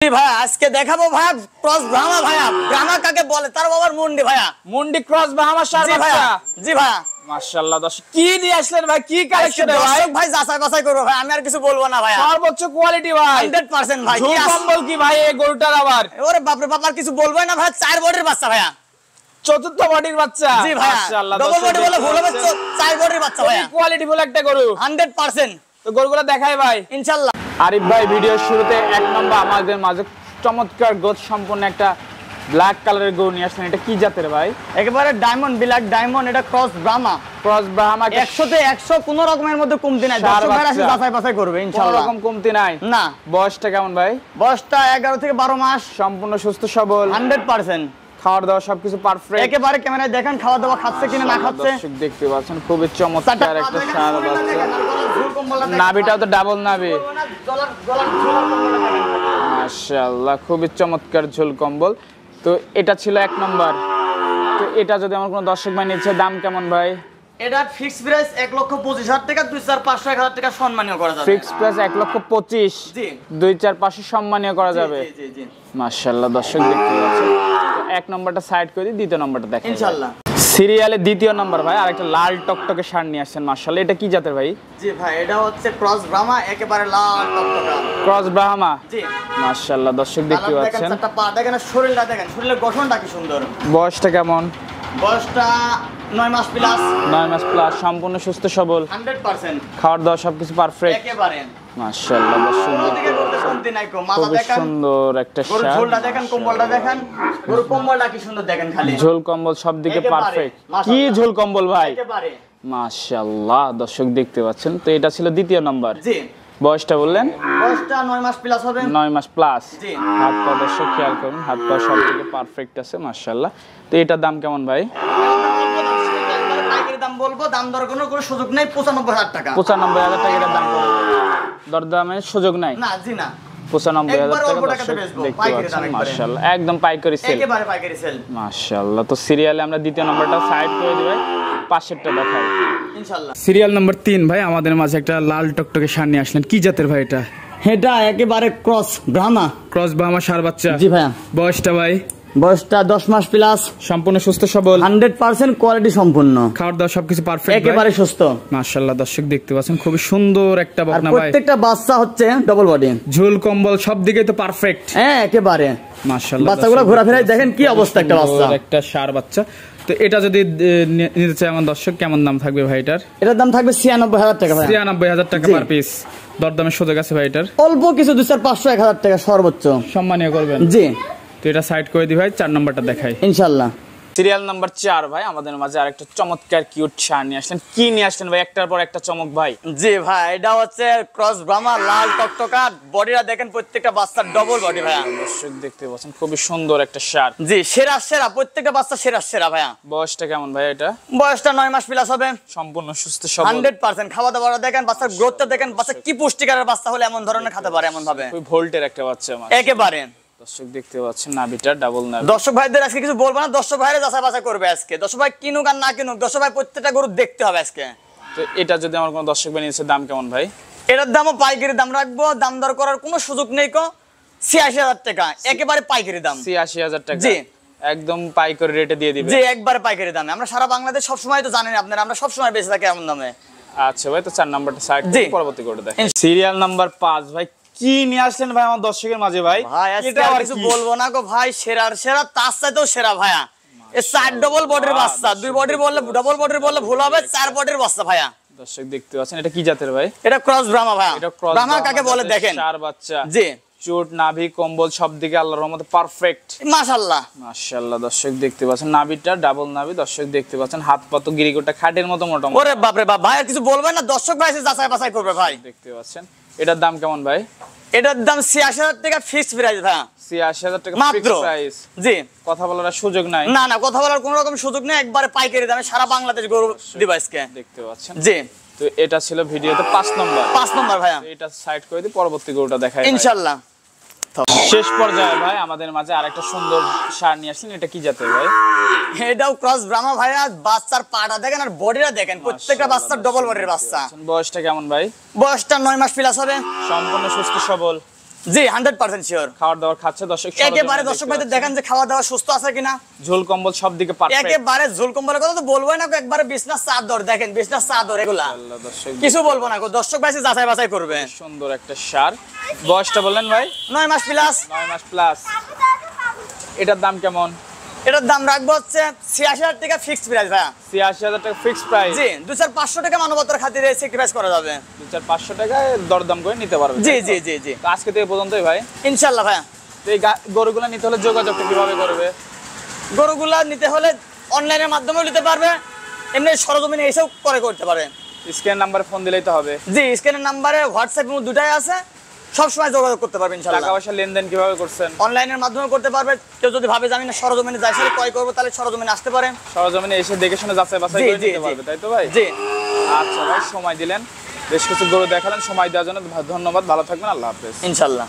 ভাইয়া আজকে দেখাবো ভাইয়া ক্রস ব্রাহ্মা ভাইয়া ব্রাহ্মা কাকে বলে তার বাবার মুন্ডি ভাইয়া মুন্ডি ক্রস ব্রাহ্মা সার বাচ্চা। জি ভাইয়া মাশাআল্লাহ দর্শক কি নিয়ে আসলেন ভাই, কি কালেকশন ভাই? দর্শক ভাই যাচাই বাছাই করো ভাই, আমি আর কিছু বলবো না ভাইয়া। সর্বোচ্চ কোয়ালিটি ভাই 100% ভাই। কি কম্বল কি ভাই এই গরুটার আবার? ওরে বাপ রে বাপ, আর কিছু বলবোই না ভাই, 4 বডির বাচ্চা ভাইয়া। চতুর্থ বডির বাচ্চা। জি ভাইয়া, মাশাআল্লাহ ডবল বডি বলে ভুল হবে, 4 বডির বাচ্চা ভাইয়া। কোয়ালিটি ফুল একটা গরু 100%। তো গরুগুলো দেখাই ভাই ইনশাআল্লাহ। আরিফ ভাই ভিডিওর শুরুতে এক নম্বর আমাদের মাঝে চমৎকার গোছ সম্পন্ন একটা ব্ল্যাক কালারের গরু নিয়ে আসছেন। এটা কি জাতের ভাই? একেবারে ডায়মন্ড ব্ল্যাক ডায়মন্ড, এটা ক্রস ব্রাহ্মা। ক্রস ব্রাহ্মা 100 তে 100 কোনো রকমের মধ্যে কমতি নাই। দর্শক ভাইরা এসে যাচাই বাছাই করবে ইনশাআল্লাহ। কোনো রকম কমতি নাই না। বয়সটা কেমন ভাই? বয়সটা 11 থেকে 12 মাস। সম্পূর্ণ সুস্থ সবল 100%। খাওয়া দাওয়া সবকিছু পারফেক্ট। একেবারে ক্যামেরায় দেখেন খাওয়া দাওয়া খাচ্ছে কিনা না খাচ্ছে। দর্শক দেখতে পাচ্ছেন খুবই চমৎকার একটা সার বাচ্চা। নাভিটাও তো ডাবল নাভি। মাশাআল্লাহ খুবই চমৎকার ঝোল কম্বল। তো এটা ছিল এক নম্বর। তো এটা যদি আমার কোনো দর্শক ভাই নিচ্ছে, দাম কেমন ভাই? এটা ফিক্সড প্রাইস 1,25,000 টাকা, 2-4-500-1000 টাকা সম্মানীয় করা যাবে। Fixed price 1,25,000। জি 2-4-500 সম্মানীয় করা যাবে। জি জি জি। মাশাআল্লাহ দর্শক দেখতে পাচ্ছেন। তো এক নম্বরটা সাইড করে দিই, দ্বিতীয় নম্বরটা দেখেন ইনশাআল্লাহ। সিরিয়ালে দ্বিতীয় নম্বর ভাই আরেকটা লাল টকটকে ষাঁড় নিয়ে আসছেন। মাশাআল্লাহ এটা কি জাতের ভাই? জি ভাই, এটা হচ্ছে ক্রস ব্রাহ্মা, একেবারে লাল টকটকা ক্রস ব্রাহ্মা। জি মাশাআল্লাহ দর্শক দেখতে পাচ্ছেন। একটা পা দেখেন, শরীরটা দেখেন, শরীরের গঠনটা কি সুন্দর। বয়সটা কেমন? বয়সটা 9 মাস প্লাস। 9 মাস প্লাস, সম্পূর্ণ সুস্থ সবল, 100%। খাওয়ার দাওয়া সবকিছু পারফেক্ট একেবারে মাশাআল্লাহ দর্শক দেখতে পাচ্ছেন। কমতি নাই কো। মাথা খুব দেখেন, সুন্দর একটা গরুর ষাঁড়। ঝোলটা দেখেন, কম্বলটা দেখেন, গরুর কম্বলটা কি সুন্দর দেখেন খালি। ঝোল কম্বল সব দিকে একেবারে, পারফেক্ট। কি মাশাআল্লাহ। ঝোল কম্বল ভাই, একেবারে মাশাআল্লাহ দর্শক দেখতে পাচ্ছেন। তো এটা ছিল দ্বিতীয় নাম্বার। জি। বয়সটা বললেন? বয়সটা 9 মাস প্লাস হবে। 9 মাস প্লাস। জি। হাত পা দর্শক খেয়াল করুন, হাত পা সব দিকে পারফেক্ট আছে মাশাআল্লাহ। তো এটার দাম কেমন ভাই? পাইকারি দাম বলবো, দাম দর কোনো সুযোগ নেই, 95,000 টাকা। 95,000 টাকা এটার দাম পড়বে। দরদামের সুযোগ নাই? না জি না। 95,000 একবার টাকা অল্প টাকাতে দর্শক বেচবো, দেখতে পাইকারি দাম পাচ্ছেন একবারে। মাশাআল্লাহ একদম পাইকারি সেল। একেবারে পাইকারি সেল মাশাআল্লাহ। তো সিরিয়ালে আমরা দ্বিতীয় নম্বরটা সাইড করে দিই ভাই, পাশেরটা দেখাই ইনশাআল্লাহ। সিরিয়াল নাম্বার 3 ভাই আমাদের মাঝে একটা লাল টকটকে ষাঁড় নিয়ে আসলেন। কি জাতের ভাই এটা? এটা একেবারে ক্রস ব্রাহ্মা। ক্রস ব্রাহ্মা ষাঁড় বাচ্চা। জি ভাইয়া। বয়সটা ভাই? বয়সটা 10 মাস প্লাস। সম্পূর্ণ সুস্থ সবল, 100% কোয়ালিটি সম্পূর্ণ, খাওয়ার দাওয়া সবকিছু পারফেক্ট, একেবারে সুস্থ। মাশাআল্লাহ দর্শক দেখতে পাচ্ছেন খুবই সুন্দর একটা আর বকনা ভাই। প্রত্যেকটা বাচ্চা হচ্ছে ডাবল বডি, ঝোল কম্বল সব দিকে তো পারফেক্ট। হ্যাঁ একেবারে মাশাআল্লাহ। বাচ্চাগুলো ঘোরাফেরায় দেখেন কি অবস্থা একটা বাচ্চা। একটা ষাঁড় বাচ্চা। তো এটা যদি নিতে চায় আমার দর্শক, কেমন দাম থাকবে ভাই এটার? এটার দাম থাকবে 96,000 টাকা ভাই। 93,000 টাকা পার পিস। দরদামের সুযোগ আছে ভাই এটার? অল্প কিছু 2-4-500-1000 টাকা সর্বোচ্চ সম্মানীয় করবেন। জি। তো এটা সাইড করে দিই ভাই, 4 নম্বরটা দেখাই ইনশাআল্লাহ। সিরিয়াল নাম্বার 4 ভাই আমাদের মাঝে আরেকটা চমৎকার কিউট ষাঁড় নিয়ে আসলেন। কি নিয়ে আসলেন ভাই একটার পর একটা চমক ভাই? জি ভাই, এটা হচ্ছে ক্রস ব্রাহ্মা, লাল টকটকা, বডিটা দেখেন, প্রত্যেকটা বাচ্চার ডবল বডি ভাইয়া। দর্শক দেখতে পাচ্ছেন খুবই সুন্দর একটা ষাঁড়। জি সেরা সেরা, প্রত্যেকটা বাচ্চা সেরা সেরা ভাইয়া। বয়সটা কেমন ভাই এটা? বয়সটা 9 মাস প্লাস হবে। সম্পূর্ণ সুস্থ সবল, 100%। খাওয়া দাওয়া দেখেন, বাচ্চার গ্রোথটা দেখেন, বাচ্চা কি পুষ্টিকরের বাচ্চা হলে এমন ধরনের খেতে পারে এমন ভাবে। খুবই ভোল্টের একটা বাচ্চা আমার। একেবারে দর্শক দেখতে পাচ্ছেন নাভিটা ডাবল নাভি। দর্শক ভাইদের আজকে কিছু বলবো না, দর্শক ভাইরা যাচাই বাছাই করবে আজকে। দর্শক ভাই কিনুক আর না কিনুক, দর্শক ভাই প্রত্যেকটা গরু দেখতে হবে আজকে। তো এটা যদি আমার কোনো দর্শক ভাই নিচ্ছে, দাম কেমন ভাই? এটার দামও পাইকারি দাম রাখবো, দাম দর করার কোনো সুযোগ নেই কো। 86,000 টাকা একেবারে পাইকারি দাম। 86,000 টাকা জি একদম পাইকারি রেটে দিয়ে দিবেন। জি একবারে পাইকারি দামে। আমরা সারা বাংলাদেশ সব সময় তো জানেন আপনারা, আমরা সব সময় বেঁচে থাকি এমন দামে। আচ্ছা ভাই, তো 4 নম্বরটা সাইড জি। করে পরবর্তী করে দেখেন। সিরিয়াল নাম্বার 5 ভাই কি নিয়ে আসলেন ভাই আমার দর্শকের মাঝে ভাই? ভাই আজকে আর কিছু বলবো না গো ভাই, সেরার সেরা, তার চাইতেও সেরা ভাইয়া। এই 4 ডবল বডির বাচ্চা, 2 বডির বললে ডবল বডির বললে ভুল হবে, 4 বডির বাচ্চা ভাইয়া। দর্শক দেখতে পাচ্ছেন এটা কি জাতের ভাই? এটা ক্রস ব্রাহ্মা ভাইয়া। এটা ক্রস ব্রাহ্মা কাকে বলে দেখেন। ষাঁড় বাচ্চা। জি চোট নাভি কম্বল সব দিকে আল্লাহর রহমতে পারফেক্ট মাশাআল্লাহ। মাশাআল্লাহ দর্শক দেখতে পাচ্ছেন নাভিটা ডাবল নাভি। দর্শক দেখতে পাচ্ছেন হাত পা তো গিরিগোটা খাটের মতো মোটা। ওরে বাপ রে বাপ, ভাই আর কিছু বলবেন না, দর্শক ভাই এসে যাচাই বাছাই করবে ভাই। দেখতে পাচ্ছেন এটার দাম কেমন ভাই? এটার দাম 86,000 টাকা ফিক্সড প্রাইস ভাইয়া। 86,000 টাকা মাত্র ফিক্সড প্রাইস। জি কথা বলার সুযোগ নাই? না না, কথা বলার কোনো রকম সুযোগ নেই, একবারে পাইকারি দামে সারা বাংলাদেশ গরু দিবা আজকে। দেখতে পাচ্ছেন। জি তো এটা ছিল ভিডিওতে 5 নম্বর। 5 নম্বর ভাইয়া। এটা সাইড করে দিই, পরবর্তী গরুটা দেখাই ইনশাআল্লাহ। শেষ পর্যায়ে ভাই আমাদের মাঝে আরেকটা সুন্দর ষাঁড় নিয়ে আসলেন। এটা কি জাতের ভাই? এটাও ক্রস ব্রাহ্মা ভাইয়া। বাচ্চার পাটা দেখেন আর বডিটা দেখেন, প্রত্যেকটা বাচ্চার ডবল বডির বাচ্চা। বয়সটা কেমন ভাই? বয়সটা 9 মাস প্লাস হবে। সম্পূর্ণ সুস্থ সবল, জি 100% শিওর। খাবার দাবার খাচ্ছে দর্শক একেবারে দর্শক ভাইদের দেখেন যে খাওয়া দাওয়া সুস্থ আছে কিনা, ঝোল কম্বল সব দিকে পারফেক্ট। একেবারে ঝোল কম্বলের কথা তো বলবোই না, একবারে বিছনার চাদর দেখেন, বিছনার চাদর এগুলা আল্লাহ দর্শক কিছু বলবো না, দর্শক ভাই যাচাই বাছাই করবে। সুন্দর একটা সার। বয়সটা বললেন ভাই? 9 মাস প্লাস। 9 মাস প্লাস। এটার দাম কেমন? এটার দাম রাখবো হচ্ছে 86,000 টাকা ফিক্সড প্রাইস ভাইয়া। 86,000 টাকা ফিক্সড প্রাইস। জি 2-500 টাকা মানবতার খাতিরে স্যাক্রিফাইস করা যাবে। 2-500 টাকায় দরদাম করে নিতে পারবে। জি জি জি জি তো আজকে থেকে পর্যন্তই ভাই ইনশাআল্লাহ ভাইয়া। তো এই গরুগুলো নিতে হলে যোগাযোগটা কিভাবে করবে? গরুগুলা নিতে হলে অনলাইনের মাধ্যমেও নিতে পারবে, এমনি সরজমিনে এসেও করতে পারে। স্ক্যান নাম্বারে ফোন দিলেই তো হবে। জি স্ক্যানের নাম্বারে হোয়াটসঅ্যাপ এবং দুটাই আছে, সব সময় যোগাযোগ করতে পারবে ইনশাআল্লাহ। টাকা পয়সা লেনদেন কিভাবে করছেন? অনলাইনের মাধ্যমে করতে পারবে। কেউ যদি ভাবে যে আমি না সরজমিনে যাই সাথে ক্রয় করবো, তাহলে সরজমিনে আসতে পারে। সরজমিনে এসে দেখে শুনে যাচাই বাছাই জি, করে জি, নিতে জি। পারবে, তাই তো ভাই? জি আচ্ছা ভাই, সময় দিলেন, বেশ কিছু গরু দেখালেন, সময় দেওয়ার জন্য ধন্যবাদ। ভালো থাকবেন, আল্লাহ হাফেজ। ইনশাআল্লাহ।